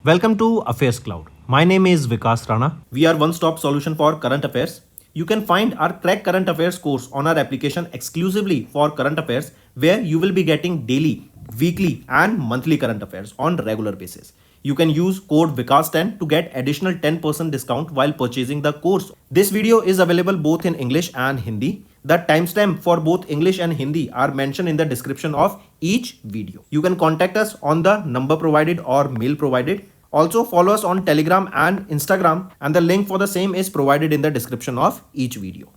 Welcome to AffairsCloud. My name is Vikas Rana. We are one-stop solution for current affairs. You can find our Crack Current Affairs course on our application exclusively for current affairs, where you will be getting daily, weekly and monthly current affairs on regular basis. You can use code VIKAS10 to get additional 10% discount while purchasing the course. This video is available both in English and Hindi. The timestamp for both English and Hindi are mentioned in the description of each video. You can contact us on the number provided or mail provided. Also follow us on Telegram and Instagram, and the link for the same is provided in the description of each video.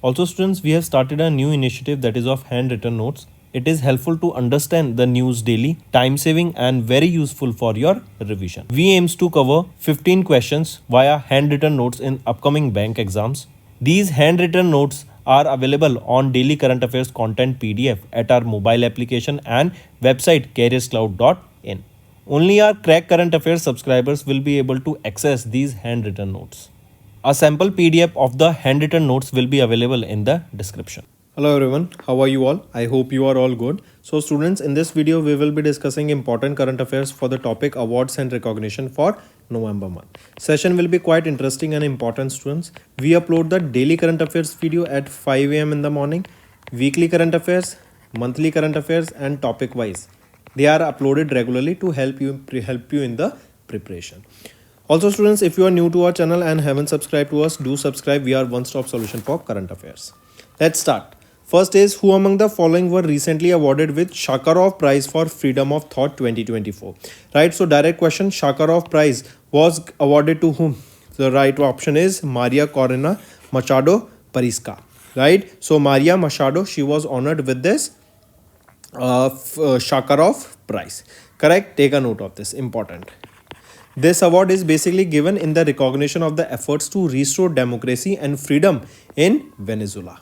Also students, we have started a new initiative that is of handwritten notes. It is helpful to understand the news daily, time saving and very useful for your revision. We aims to cover 15 questions via handwritten notes in upcoming bank exams. These handwritten notes are available on daily current affairs content PDF at our mobile application and website careerscloud.in. Only our Crack Current Affairs subscribers will be able to access these handwritten notes. A sample PDF of the handwritten notes will be available in the description. Hello everyone, how are you all? I hope you are all good. So students, in this video we will be discussing important current affairs for the topic awards and recognition for November month. Session will be quite interesting and important students. We upload the daily current affairs video at 5 AM in the morning, weekly current affairs, monthly current affairs and topic wise. They are uploaded regularly to help you in the preparation. Also students, if you are new to our channel and haven't subscribed to us, do subscribe. We are one-stop solution for current affairs. Let's start. First is, who among the following were recently awarded with Sakharov Prize for Freedom of Thought 2024? Right, so direct question, Sakharov Prize was awarded to whom? The right option is Maria Corina Machado Pariska. Right, so Maria Machado, she was honored with this Sakharov Prize. Correct, take a note of this, important. This award is basically given in the recognition of the efforts to restore democracy and freedom in Venezuela.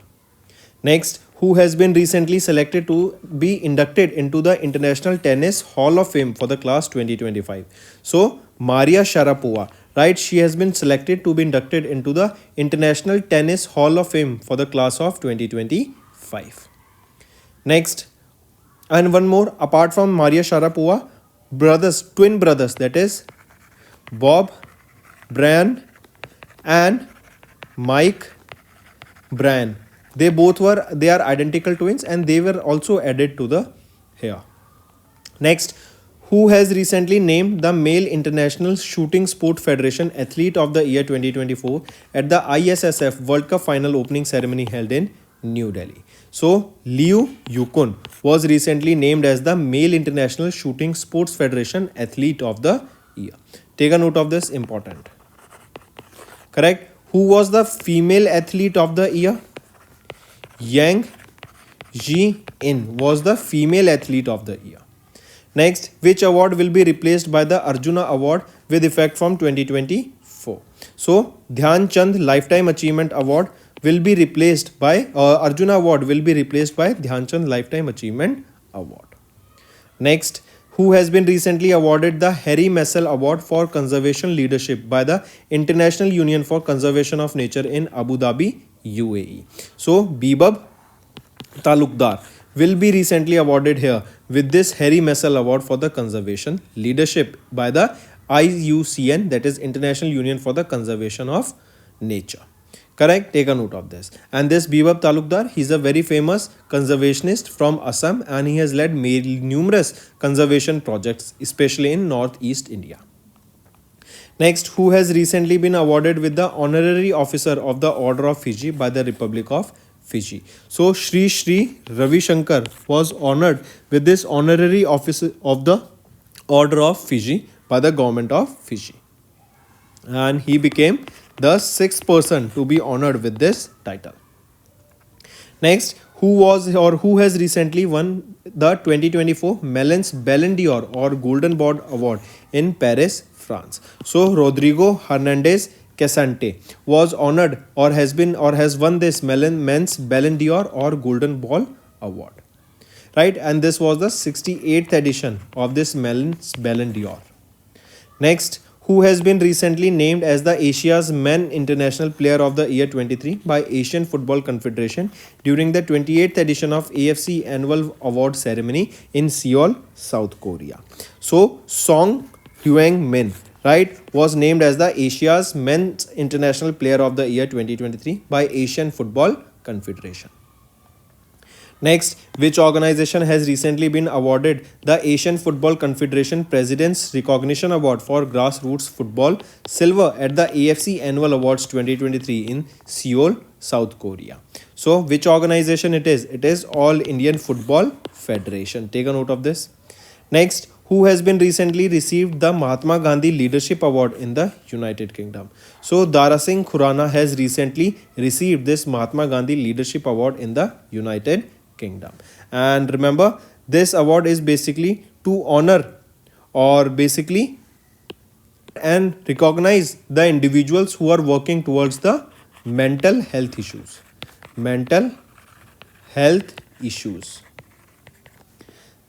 Next, who has been recently selected to be inducted into the International Tennis Hall of Fame for the class 2025? So, Maria Sharapova, right? She has been selected to be inducted into the International Tennis Hall of Fame for the class of 2025. Next, and one more, apart from Maria Sharapova, twin brothers, that is Bob Bryan and Mike Bryan. They are identical twins and they were also added to the here. Next, who has recently named the Male International Shooting Sport Federation Athlete of the Year 2024 at the ISSF World Cup Final Opening Ceremony held in New Delhi? So, Liu Yukun was recently named as the Male International Shooting Sports Federation Athlete of the Year. Take a note of this, important. Correct. Who was the female athlete of the year? Yang Ji-in was the female athlete of the year. Next, which award will be replaced by the Arjuna Award with effect from 2024? So, Dhyan Chand Lifetime Achievement Award will be replaced by Arjuna Award will be replaced by Dhyan Chand Lifetime Achievement Award. Next, who has been recently awarded the Harry Messel Award for Conservation Leadership by the International Union for Conservation of Nature in Abu Dhabi, UAE. So, Bibab Talukdar will be recently awarded here with this Harry Messel Award for the Conservation Leadership by the IUCN, that is International Union for the Conservation of Nature. Correct, take a note of this. And this Bibab Talukdar, he's a very famous conservationist from Assam and he has led numerous conservation projects, especially in Northeast India. Next, who has recently been awarded with the Honorary Officer of the Order of Fiji by the Republic of Fiji? So, Sri Ravi Shankar was honored with this Honorary Officer of the Order of Fiji by the government of Fiji. And he became the 6th person to be honored with this title. Next, who has recently won the 2024 Mellon's Ballon d'Or or Golden Ball Award in Paris, France? So, Rodrigo Hernandez Casante was honored or has won this Men's Ballon d'Or or Golden Ball Award. Right, and this was the 68th edition of this Mellon's Ballon d'Or. Next, who has been recently named as the Asia's Men International Player of the Year 23 by Asian Football Confederation during the 28th edition of AFC Annual Award Ceremony in Seoul, South Korea. So, Song Hyung-min, right, was named as the Asia's Men's International Player of the Year 2023 by Asian Football Confederation. Next, which organization has recently been awarded the Asian Football Confederation President's Recognition Award for Grassroots Football Silver at the AFC Annual Awards 2023 in Seoul, South Korea? So, which organization it is? It is All Indian Football Federation. Take a note of this. Next, who has been recently received the Mahatma Gandhi Leadership Award in the United Kingdom? So, Dara Singh Khurana has recently received this Mahatma Gandhi Leadership Award in the United Kingdom. And remember, this award is basically to honor or basically and recognize the individuals who are working towards the mental health issues. Mental health issues.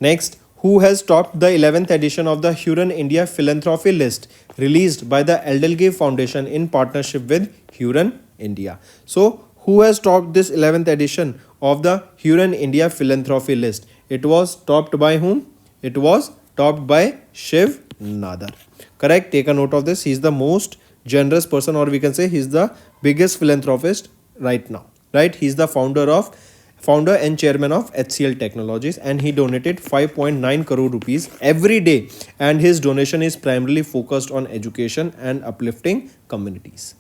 Next, who has topped the 11th edition of the Huron India Philanthropy List released by the Edelgave Foundation in partnership with Huron India? So, who has topped this 11th edition of the Huron India Philanthropy List? It was topped by whom? It was topped by Shiv Nadar. Correct? Take a note of this. He is the most generous person, or we can say he is the biggest philanthropist right now. Right? He is the founder and chairman of HCL Technologies, and he donated 5.9 crore rupees every day, and his donation is primarily focused on education and uplifting communities.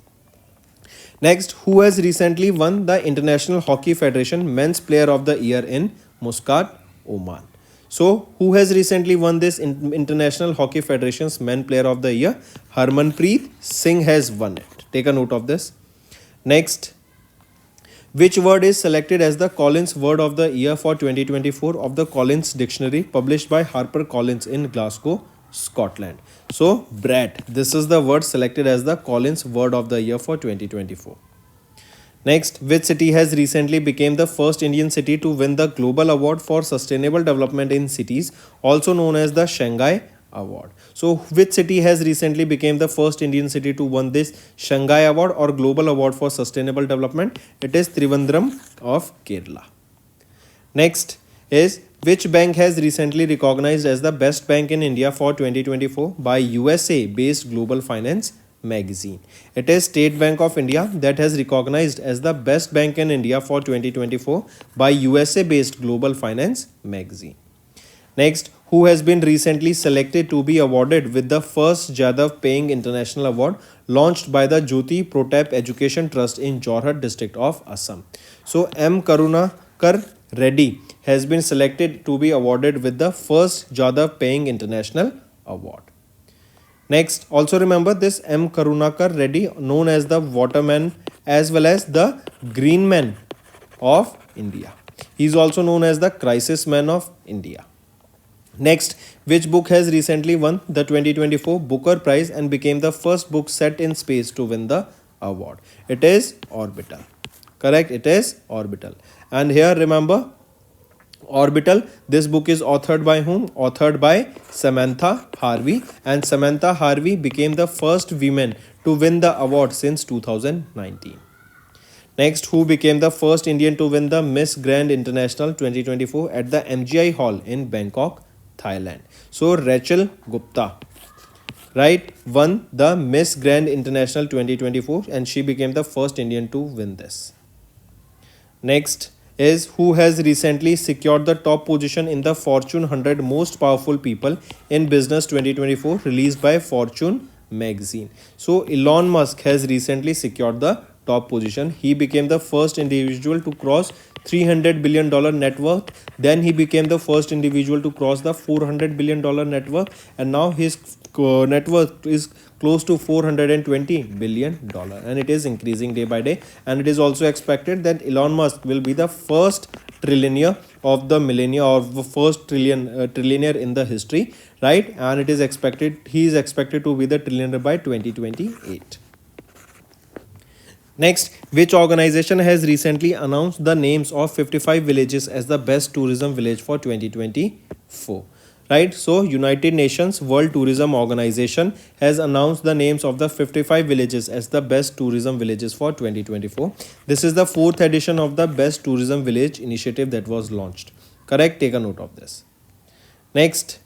Next, who has recently won the International Hockey Federation Men's Player of the Year in Muscat, Oman? So, who has recently won this International Hockey Federation's Men Player of the Year? Harmanpreet Singh has won it. Take a note of this. Next, which word is selected as the Collins Word of the Year for 2024 of the Collins Dictionary published by HarperCollins in Glasgow, Scotland? So, brat. This is the word selected as the Collins Word of the Year for 2024. Next, which city has recently become the first Indian city to win the Global Award for Sustainable Development in Cities, also known as the Shanghai Award? So, which city has recently become the first Indian city to win this Shanghai Award or Global Award for Sustainable Development? It is Trivandrum of Kerala. Next is, which bank has recently recognized as the best bank in India for 2024 by USA-based Global Finance magazine? It is State Bank of India that has recognized as the best bank in India for 2024 by USA-based Global Finance magazine. Next, who has been recently selected to be awarded with the first Jadav Paying International Award launched by the Jyoti Protap Education Trust in Jorhat district of Assam? So, M. Karunakar Reddy has been selected to be awarded with the first Jadav Paying International Award. Next, also remember this M. Karunakar Reddy, known as the Waterman as well as the Green Man of India. He is also known as the Crisis Man of India. Next, which book has recently won the 2024 Booker Prize and became the first book set in space to win the award? It is Orbital. Correct? It is Orbital. And here remember, Orbital, this book is authored by whom? Authored by Samantha Harvey, and Samantha Harvey became the first woman to win the award since 2019. Next, who became the first Indian to win the Miss Grand International 2024 at the MGI Hall in Bangkok, Thailand? So, Rachel Gupta, right, won the Miss Grand International 2024 and she became the first Indian to win this. Next is, who has recently secured the top position in the Fortune 100 Most Powerful People in Business 2024 released by Fortune magazine? So, Elon Musk has recently secured the top position. He became the first individual to cross $300 billion net worth. Then he became the first individual to cross the $400 billion net worth. And now his net worth is close to $420 billion. And it is increasing day by day. And it is also expected that Elon Musk will be the first trillionaire of the millennia, or the first trillionaire in the history. Right? And it is expected, he is expected to be the trillionaire by 2028. Next, which organization has recently announced the names of 55 villages as the best tourism village for 2024? right? So United Nations World Tourism Organization has announced the names of the 55 villages as the best tourism villages for 2024. This is the fourth edition of the best tourism village initiative that was launched. Correct? Take a note of this. Next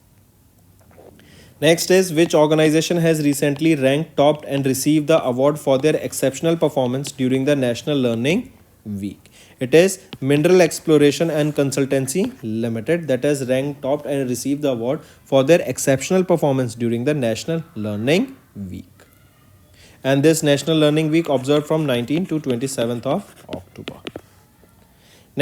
is which organization has recently ranked top and received the award for their exceptional performance during the National Learning Week. It is Mineral Exploration and Consultancy Limited that has ranked top and received the award for their exceptional performance during the National Learning Week. And this National Learning Week observed from 19th to 27th of October.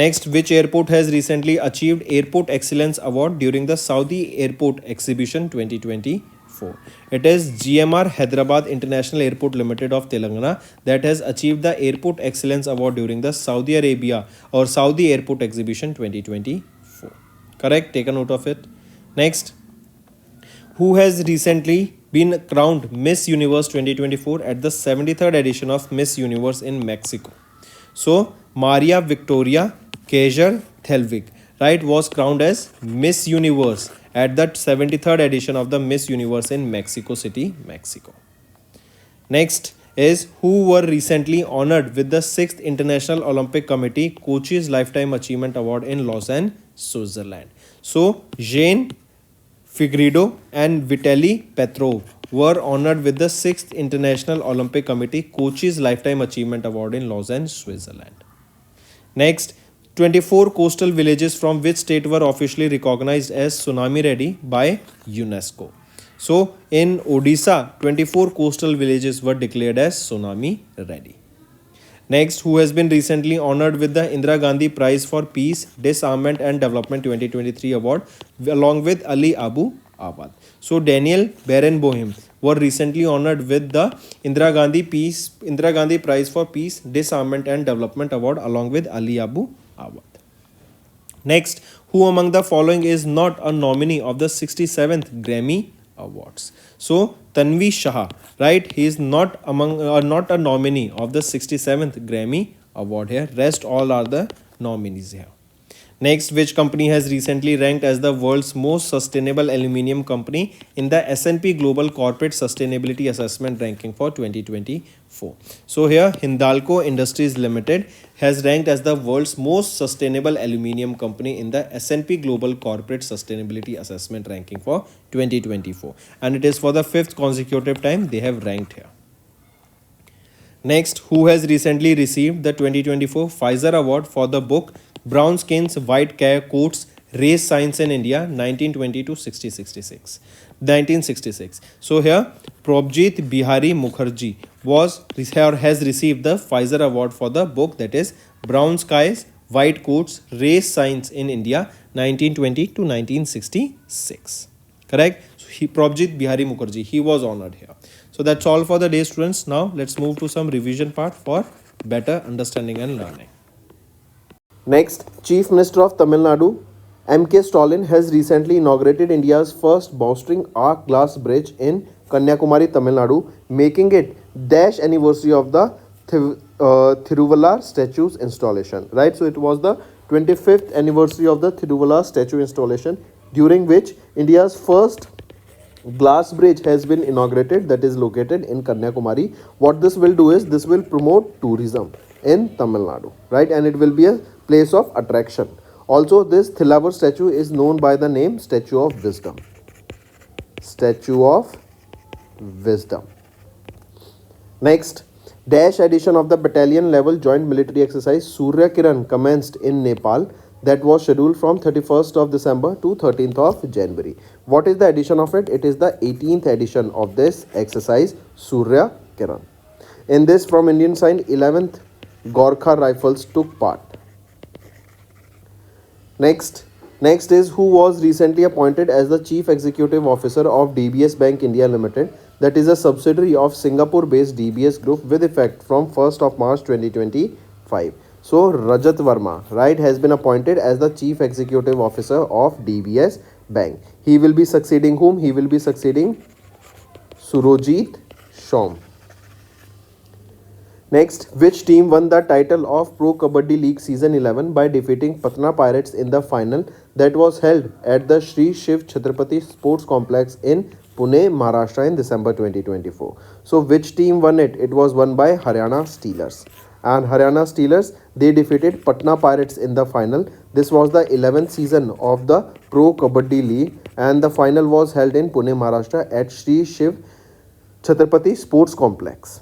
Next, which airport has recently achieved Airport Excellence Award during the Saudi Airport Exhibition 2024? It is GMR Hyderabad International Airport Limited of Telangana that has achieved the Airport Excellence Award during the Saudi Arabia or Saudi Airport Exhibition 2024. Correct? Take a note of it. Next, who has recently been crowned Miss Universe 2024 at the 73rd edition of Miss Universe in Mexico? So, Maria Victoria Kaiser Thelwig, right, was crowned as Miss Universe at the 73rd edition of the Miss Universe in Mexico City, Mexico. Next is who were recently honored with the 6th International Olympic Committee Coaches Lifetime Achievement Award in Lausanne, Switzerland. So, Jean Figueiredo and Vitaly Petrov were honored with the 6th International Olympic Committee Coaches Lifetime Achievement Award in Lausanne, Switzerland. Next, 24 coastal villages from which state were officially recognized as tsunami ready by UNESCO. So, in Odisha, 24 coastal villages were declared as tsunami ready. Next, who has been recently honored with the Indira Gandhi Prize for Peace, Disarmament and Development 2023 award along with Ali Abu Awad. So, Daniel Barenboim were recently honored with the Indira Gandhi Prize for Peace, Disarmament and Development award along with Ali Abu Awad. Next, who among the following is not a nominee of the 67th Grammy Awards? So, Tanvi Shah, right? He is not a nominee of the 67th Grammy Award here. Rest all are the nominees here. Next, which company has recently ranked as the world's most sustainable aluminium company in the S&P Global Corporate Sustainability Assessment ranking for 2024? So here, Hindalco Industries Limited has ranked as the world's most sustainable aluminium company in the S&P Global Corporate Sustainability Assessment ranking for 2024. And it is for the 5th consecutive time they have ranked here. Next, who has recently received the 2024 Pfizer Award for the book Brown Skins, White Coats, Race Science in India 1920 to 1966. So here, Probjit Bihari Mukherjee has received the Pfizer Award for the book that is Brown Skies, White Coats, Race Science in India 1920 to 1966. Correct? So Probjit Bihari Mukherjee, he was honored here. So that's all for the day, students. Now let's move to some revision part for better understanding and learning. Next, Chief Minister of Tamil Nadu, M.K. Stalin, has recently inaugurated India's first bowstring arc glass bridge in Kanyakumari, Tamil Nadu, making it dash anniversary of the Thiruvallar statue's installation. Right, so it was the 25th anniversary of the Thiruvallar statue installation, during which India's first glass bridge has been inaugurated, that is located in Kanyakumari. What this will do is this will promote tourism in Tamil Nadu, right, and it will be a place of attraction. Also, this Thiruvallar statue is known by the name Statue of Wisdom. Statue of Wisdom. Next, dash edition of the battalion level joint military exercise Surya Kiran commenced in Nepal, that was scheduled from 31st of December to 13th of January. What is the edition of it? It is the 18th edition of this exercise Surya Kiran. In this, from Indian side, 11th Gorkha Rifles took part. Next is who was recently appointed as the Chief Executive Officer of DBS Bank India Limited, that is a subsidiary of Singapore-based DBS Group with effect from 1st of March 2025. So, Rajat Verma, right, has been appointed as the Chief Executive Officer of DBS Bank. He will be succeeding whom? He will be succeeding Surojit Shom. Next, which team won the title of Pro Kabaddi League Season 11 by defeating Patna Pirates in the final that was held at the Sri Shiv Chhatrapati Sports Complex in Pune, Maharashtra in December 2024. So, which team won it? It was won by Haryana Steelers. And Haryana Steelers, they defeated Patna Pirates in the final. This was the 11th season of the Pro Kabaddi League, and the final was held in Pune, Maharashtra at Sri Shiv Chhatrapati Sports Complex.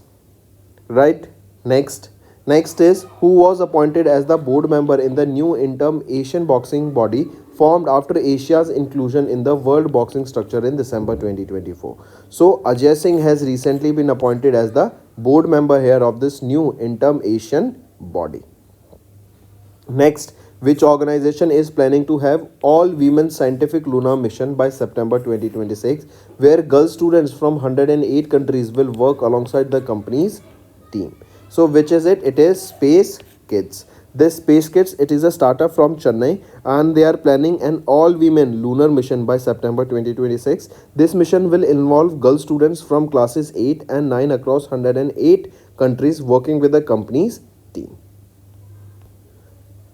Right? Next is who was appointed as the board member in the new interim Asian boxing body formed after Asia's inclusion in the world boxing structure in December 2024. So Ajay Singh has recently been appointed as the board member here of this new interim Asian body. Next, which organization is planning to have all women scientific lunar mission by September 2026, where girl students from 108 countries will work alongside the company's team. So which is it? It is Space Kids. This Space Kids, it is a startup from Chennai, and they are planning an all-women lunar mission by September 2026. This mission will involve girl students from classes 8 and 9 across 108 countries working with the company's team.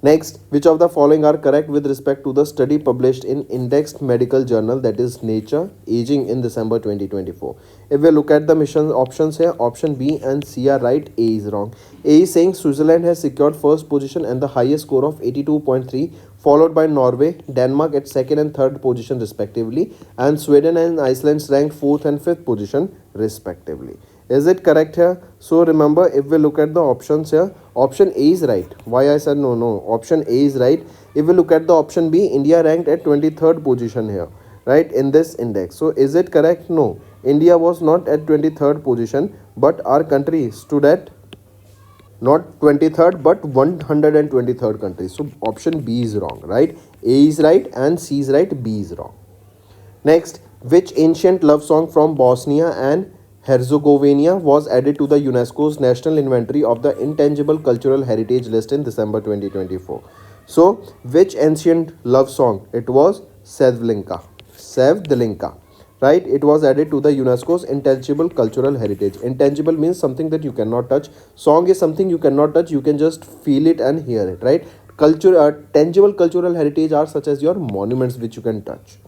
Next, which of the following are correct with respect to the study published in indexed medical journal, that is Nature, Aging in December 2024? If we look at the mission options here, option B and C are right, A is wrong. A is saying Switzerland has secured first position and the highest score of 82.3, followed by Norway, Denmark at second and third position respectively, and Sweden and Iceland ranked fourth and fifth position respectively. Is it correct here? So remember, if we look at the options here, option A is right. Why I said no? Option A is right. If we look at the option B, India ranked at 23rd position here, right, in this index. So is it correct? No. India was not at 23rd position, but our country stood at not 23rd but 123rd country. So option B is wrong, right? A is right and C is right, B is wrong. Next, which ancient love song from Bosnia and Herzegovina was added to the UNESCO's National Inventory of the Intangible Cultural Heritage list in December 2024. So, which ancient love song? It was Sevdalinka. Sevdalinka. Right? It was added to the UNESCO's Intangible Cultural Heritage. Intangible means something that you cannot touch. Song is something you cannot touch. You can just feel it and hear it. Right? Tangible cultural heritage are such as your monuments which you can touch.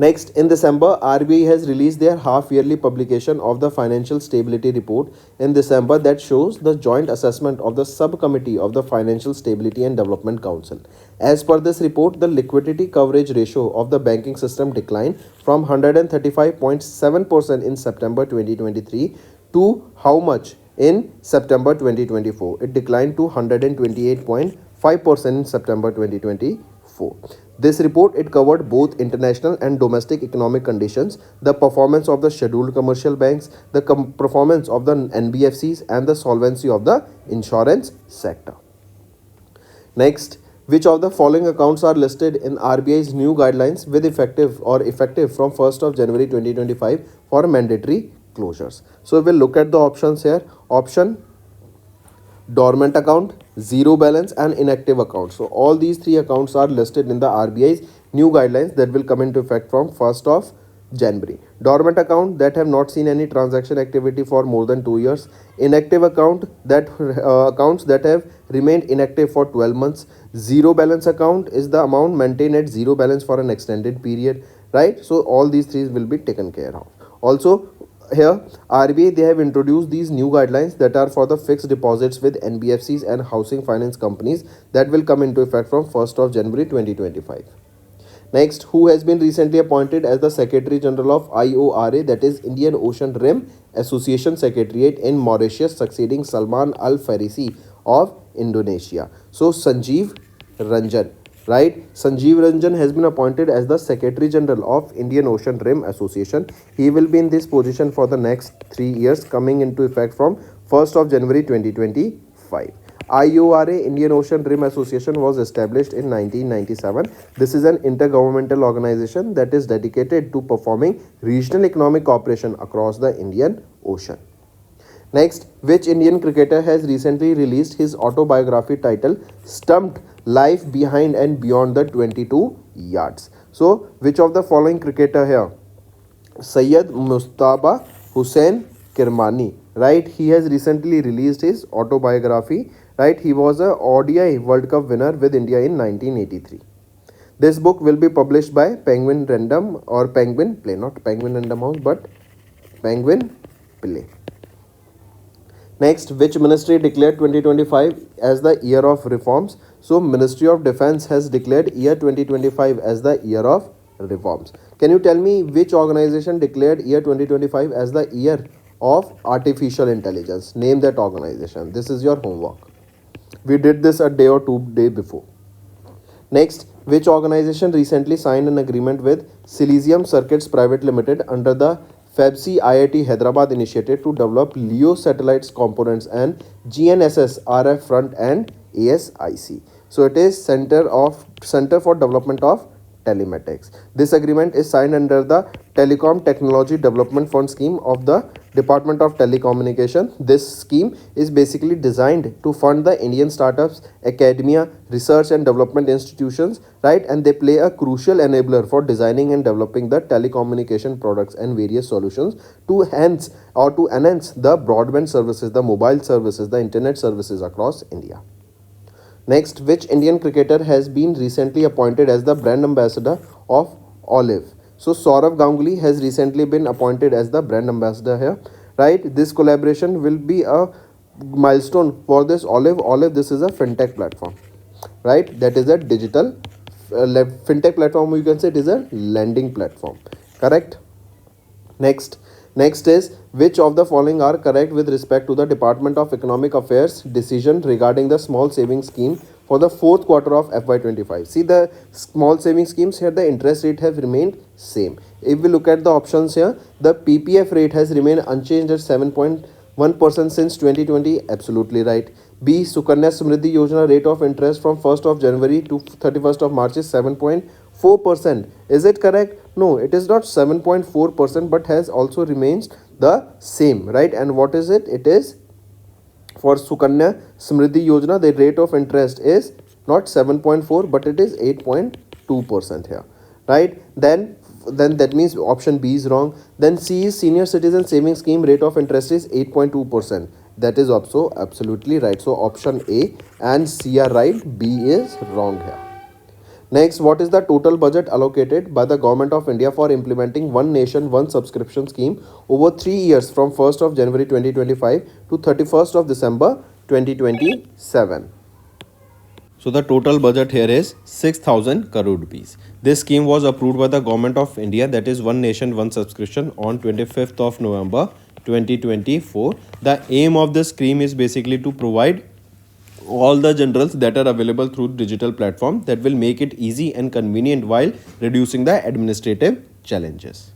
Next, in December, RBI has released their half-yearly publication of the Financial Stability Report in December that shows the joint assessment of the subcommittee of the Financial Stability and Development Council. As per this report, the liquidity coverage ratio of the banking system declined from 135.7% in September 2023 to how much in September 2024? It declined to 128.5% in September 2024. This report, it covered both international and domestic economic conditions, the performance of the scheduled commercial banks, the performance of the NBFCs, and the solvency of the insurance sector. Next, which of the following accounts are listed in RBI's new guidelines with effective from 1st of January 2025 for mandatory closures? So we'll look at the options here. Option dormant account, zero balance, and inactive account. So all these three accounts are listed in the RBI's new guidelines that will come into effect from 1st of January. Dormant account that have not seen any transaction activity for more than 2 years. Inactive account that accounts that have remained inactive for 12 months. Zero balance account is the amount maintained at zero balance for an extended period, right? So all these three will be taken care of. Also, here RBI, they have introduced these new guidelines that are for the fixed deposits with NBFCs and housing finance companies that will come into effect from 1st of January 2025. Next, who has been recently appointed as the Secretary General of IORA, that is Indian Ocean Rim Association Secretariat in Mauritius, succeeding Salman Al Farisi of Indonesia? So Sanjeev Ranjan. Right, Sanjeev Ranjan has been appointed as the Secretary General of Indian Ocean Rim Association. He will be in this position for the next 3 years, coming into effect from 1st of January 2025. IORA, Indian Ocean Rim Association, was established in 1997. This is an intergovernmental organization that is dedicated to performing regional economic cooperation across the Indian Ocean. Next, which Indian cricketer has recently released his autobiography titled Stumped Life Behind and Beyond the 22 Yards? So, which of the following cricketer here? Syed Mustaba Hussain Kirmani, right? He has recently released his autobiography, right? He was a ODI World Cup winner with India in 1983. This book will be published by Penguin Random or Penguin Play, not Penguin Random House, but Penguin Play. Next, which ministry declared 2025 as the year of reforms? So, Ministry of Defense has declared year 2025 as the year of reforms. Can you tell me which organization declared year 2025 as the year of artificial intelligence? Name that organization. This is your homework. We did this a day or two day before. Next, which organization recently signed an agreement with Silesium Circuits Private Limited under the FEBC IIT Hyderabad initiative to develop LEO satellites components and GNSS RF front and ASIC. So it is Center for Development of Telematics. This agreement is signed under the Telecom Technology Development Fund scheme of the Department of Telecommunication. This scheme is basically designed to fund the Indian startups, academia, research and development institutions, right? And they play a crucial enabler for designing and developing the telecommunication products and various solutions to enhance the broadband services, the mobile services, the internet services across India. Next, which Indian cricketer has been recently appointed as the brand ambassador of Olive? So Saurav Ganguly has recently been appointed as the brand ambassador here, right? This collaboration will be a milestone for this Olive. Olive, this is a fintech platform, right? That is a digital fintech platform. You can say it is a lending platform, correct? Next is which of the following are correct with respect to the Department of Economic Affairs decision regarding the small savings scheme for the fourth quarter of FY25. See the small savings schemes here, the interest rate have remained same. If we look at the options here, the PPF rate has remained unchanged at 7.1% since 2020. Absolutely right. B. Sukanya Samriddhi Yojana rate of interest from 1st of January to 31st of March is 7.4%. Is it correct? No, it is not 7.4% but has also remains the same, right? And what is it? It is for Sukanya Samriddhi Yojana, the rate of interest is not 7.4 but it is 8.2% here, right? Then that means option B is wrong. Then C is Senior Citizen Savings Scheme rate of interest is 8.2%. That is also absolutely right. So option A and C are right. B is wrong here. Next, what is the total budget allocated by the Government of India for implementing One Nation, One Subscription scheme over 3 years from 1st of January 2025 to 31st of December 2027? So the total budget here is 6,000 crore rupees. This scheme was approved by the Government of India, that is One Nation, One Subscription, on 25th of November 2024. The aim of this scheme is basically to provide all the generals that are available through digital platform that will make it easy and convenient while reducing the administrative challenges.